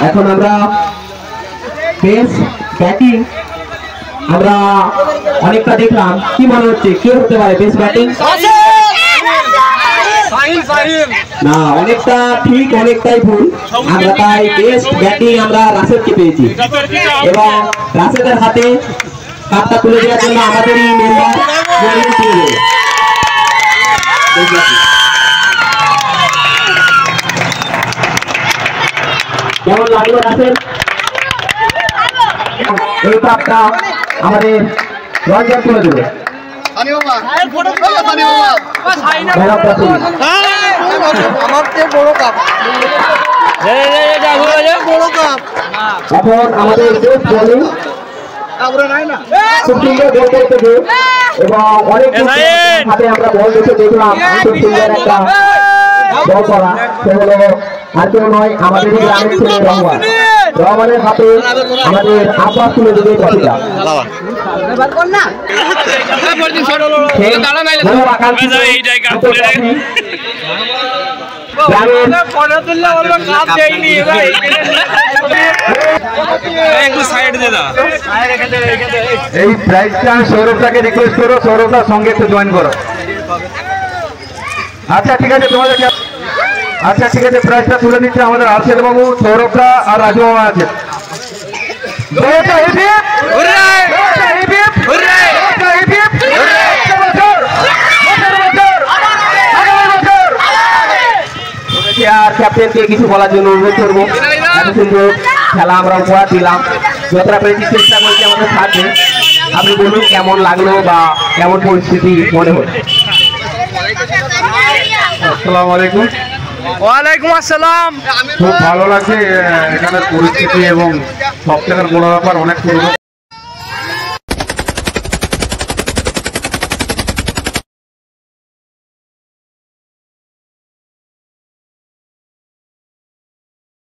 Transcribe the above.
এখন আমরা বেশ ব্যাটিং আমরা অনেকটা দেখলাম, কি মনে হচ্ছে কে হতে পারে বেশ ব্যাটিং? না, অনেকটা ঠিক অনেকটাই ভুল। আমরা তাই বেস্ট ব্যাটিং আমরা রাশেদকে পেয়েছি এবং রাশেদের হাতে কাপটা তুলে দেওয়ার জন্য আমাদেরই মেম্বার কেমন লাগলো রাশেদ? এই কাপটা আমাদের রঞ্জন তুলে দেবে। এখন আমাদের খুব সুন্দর বল করতেছে এবং অনেক হাতে আমরা বল দেখে দেখলাম খুব সুন্দর একটা বল করা। সে হলো আর কেউ নয়, আমাদের গ্রামের ছেলে রহমান। রহমানের হাতে আমাদের আব্বাস তুলে দেবে ট্রফিটা। এই প্রাইজটা সৌরভটাকে রিকোয়েস্ট করো, সৌরভটার সঙ্গে একটু জয়েন করো। আচ্ছা ঠিক আছে, তোমাদেরকে আচ্ছা ঠিক আছে, প্রাইজটা তুলে নিচ্ছে আমাদের আরশেদ বাবু, সৌরভটা আর রাজু মামা আছে। আর ক্যাপ্টেনকে কিছু বলার জন্য অনুরোধ করবো। এত সুন্দর খেলা আমরা উপহার দিলাম, যতটা পেরেছি চেষ্টা করছি আমাদের সাথে। আপনি বলুন কেমন লাগলো বা কেমন পরিস্থিতি মনে হলো? আসসালামু আলাইকুম। ওয়ালাইকুম আসসালাম। খুব ভালো লাগছে এখানের পরিস্থিতি এবং সব থেকে বড় ব্যাপার অনেক পুরনো